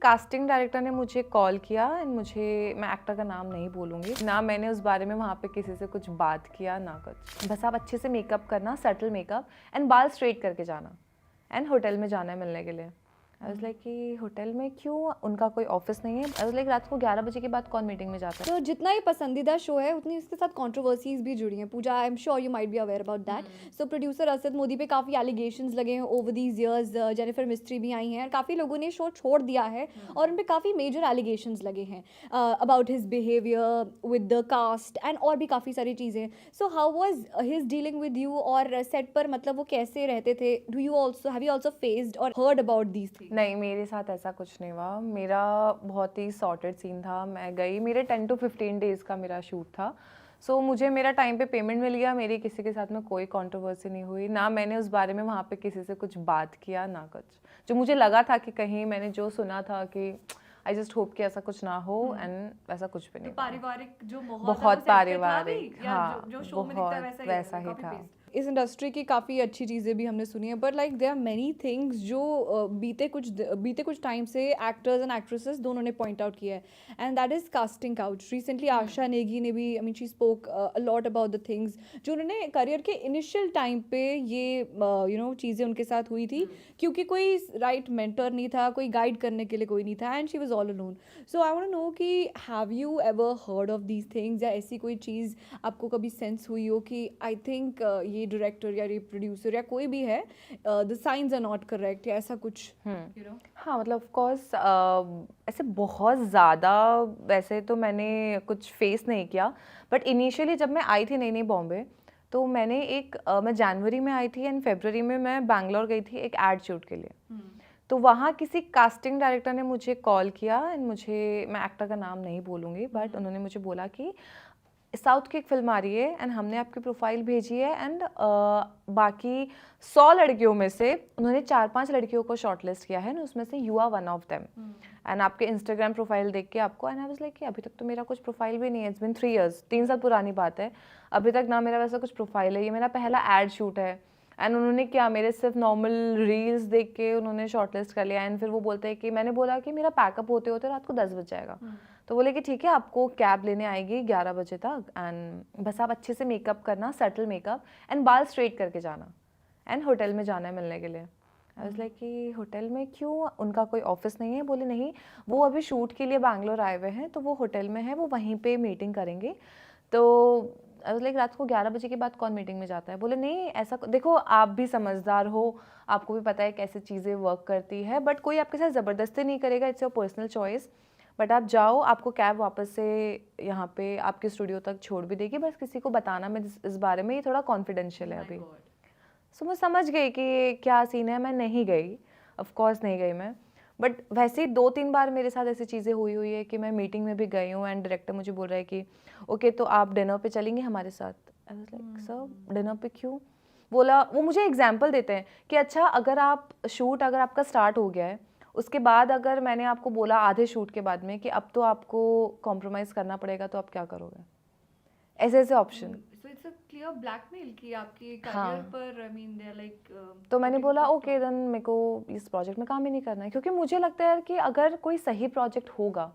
Casting director ने मुझे call किया एंड मैं एक्टर का नाम नहीं बोलूँगी ना, मैंने उस बारे में वहाँ पे किसी से कुछ बात किया ना कुछ। बस आप अच्छे से मेकअप करना, सटल मेकअप एंड बाल स्ट्रेट करके जाना एंड होटल में जाना है मिलने के लिए। आई वाज लाइक कि होटल में क्यों, उनका कोई ऑफिस नहीं है। आई वाज लाइक रात को 11 बजे के बाद कौन मीटिंग में जाता है। तो जितना ये पसंदीदा शो है उतनी इसके साथ कंट्रोवर्सीज भी जुड़ी हैं। Pooja, I am sure you might be aware about that. So producer Asad Modi पे काफ़ी एलिगेशंस लगे हैं over these years. Jennifer Mistry भी आई हैं और काफ़ी लोगों ने शो छोड़ दिया है और उन पे काफ़ी मेजर एलिगेशंस लगे हैं about his behaviour with the caste and और भी काफ़ी सारी चीज़ें। So how was his dealing with you और सेट पर, मतलब वो कैसे रहते थे? Do you also have you also faced और हर्ड अबाउट दीज थिंग्स? नहीं, मेरे साथ ऐसा कुछ नहीं हुआ। मेरा बहुत ही सॉर्टेड सीन था। मैं गई, मेरे 10 to 15 डेज़ का मेरा शूट था। सो मुझे मेरा टाइम पे पेमेंट मिल गया। मेरी किसी के साथ में कोई कंट्रोवर्सी नहीं हुई ना, मैंने उस बारे में वहाँ पे किसी से कुछ बात किया ना कुछ। जो मुझे लगा था कि कहीं मैंने जो सुना था कि आई जस्ट होप कि ऐसा कुछ ना हो एंड वैसा कुछ भी नहीं हुआ। पारिवारिक जो माहौल बहुत पारिवारिक, हाँ, जो शो में दिखता है वैसा ही था। इस इंडस्ट्री की काफ़ी अच्छी चीज़ें भी हमने सुनी है, but like there are many things जो बीते कुछ टाइम से एक्टर्स एंड एक्ट्रेसेस दोनों ने पॉइंट आउट किया है, and that is casting couch. Recently Asha Negi ने भी, I mean she spoke a lot about the things जो उन्होंने करियर के इनिशियल टाइम पे ये चीज़ें उनके साथ हुई थी, क्योंकि कोई राइट मेंटर नहीं था, कोई गाइड करने के लिए कोई नहीं था, and she was all alone. So I want to know कि have you ever heard of these things, या ऐसी कोई चीज़ आपको कभी सेंस हुई हो कि आई थिंक ये डायरेक्टर या ये प्रोड्यूसर या कोई भी है, the science are not correct, या ऐसा कुछ? हाँ, मतलब ऑफ कोर्स ऐसे बहुत ज़्यादा वैसे तो मैंने कुछ फेस नहीं किया, बट इनिशियली जब मैं आई थी नई बॉम्बे, तो मैंने मैं जनवरी में आई थी एंड फरवरी में मैं बैंगलोर गई थी एक एड शूट के लिए। तो वहाँ किसी कास्टिंग डायरेक्टर ने मुझे कॉल किया एंड मैं एक्टर का नाम नहीं बोलूँगी, बट उन्होंने मुझे बोला कि साउथ की एक फिल्म आ रही है एंड हमने आपकी प्रोफाइल भेजी है एंड बाकी 100 लड़कियों में से उन्होंने 4-5 लड़कियों को शॉर्टलिस्ट किया है ना, उसमें से you are one of them and आपके इंस्टाग्राम प्रोफाइल देख के आपको, एंड आई वाज लाइक अभी तक तो मेरा कुछ प्रोफाइल भी नहीं है। इट्स बिन 3 years, 3 साल पुरानी बात है, अभी तक ना मेरा वैसा कुछ प्रोफाइल है। ये मेरा पहला एड शूट है एंड उन्होंने क्या मेरे सिर्फ नॉर्मल रील्स देख के उन्होंने शॉर्टलिस्ट कर लिया एंड फिर वो बोलते हैं कि मैंने बोला कि मेरा पैकअप होते होते रात को 10 बज जाएगा। तो बोले कि ठीक है, आपको कैब लेने आएगी 11 बजे तक एंड बस आप अच्छे से मेकअप करना, सटल मेकअप एंड बाल स्ट्रेट करके जाना एंड होटल में जाना है मिलने के लिए। आई वाज लाइक कि होटल में क्यों, उनका कोई ऑफिस नहीं है। बोले नहीं, वो अभी शूट के लिए बैंगलोर आए हुए हैं, तो वो होटल में है, वो वहीं पे मीटिंग करेंगे। तो आई वाज लाइक रात को 11 बजे के बाद कौन मीटिंग में जाता है। बोले नहीं, ऐसा देखो आप भी समझदार हो, आपको भी पता है कैसे चीज़ें वर्क करती है, बट कोई आपके साथ ज़बरदस्ती नहीं करेगा, it's your personal choice. But आप जाओ, आपको कैब वापस से यहाँ पे आपके स्टूडियो तक छोड़ भी देगी, बस किसी को बताना मैं इस बारे में, ये थोड़ा कॉन्फिडेंशियल है अभी। सो मैं समझ गई कि क्या सीन है, मैं नहीं गई, ऑफ कोर्स नहीं गई मैं। बट वैसे ही 2-3 बार मेरे साथ ऐसी चीज़ें हुई है कि मैं मीटिंग में भी गई हूँ एंड डायरेक्टर मुझे बोल रहा है कि ओके तो आप डिनर पे चलेंगे हमारे साथ। I was like sir dinner पे क्यों? बोला, वो मुझे एग्जांपल देते हैं कि अच्छा अगर आपका स्टार्ट हो गया है, उसके बाद अगर मैंने आपको बोला आधे शूट के बाद में कि अब तो आपको कॉम्प्रोमाइज़ करना पड़ेगा, तो आप क्या करोगे? ऐसे option. So it's a clear blackmail कि आपके हाँ। करियर पर, I mean they are like. तो मैंने बोला ओके देन मेरे को इस प्रोजेक्ट में काम ही नहीं करना है, क्योंकि मुझे लगता है कि अगर कोई सही प्रोजेक्ट होगा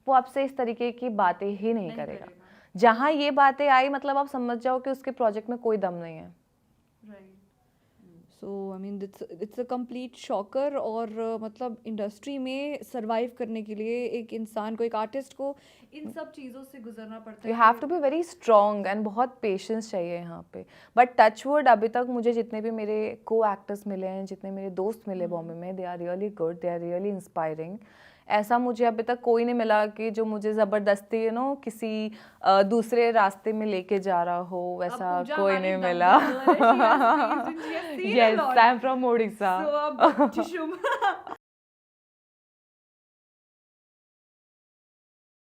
वो आपसे इस तरीके की बातें ही नहीं करेगा। जहाँ ये बातें आई मतलब आप समझ जाओ कि उसके प्रोजेक्ट में कोई दम नहीं है। So I mean it's a complete shocker. और मतलब इंडस्ट्री में सरवाइव करने के लिए एक इंसान को, एक आर्टिस्ट को इन सब चीज़ों से गुजरना पड़ता है। You have to be very strong and बहुत पेशेंस चाहिए यहाँ पे। बट टचवुड अभी तक मुझे जितने भी मेरे को एक्टर्स मिले हैं, जितने मेरे दोस्त मिले बॉम्बे में, they are really good, they are really inspiring. ऐसा मुझे अभी तक कोई नहीं मिला कि जो मुझे ज़बरदस्ती किसी दूसरे रास्ते में लेके जा रहा हो, वैसा कोई नहीं मिला। Yes, I am from Odisha.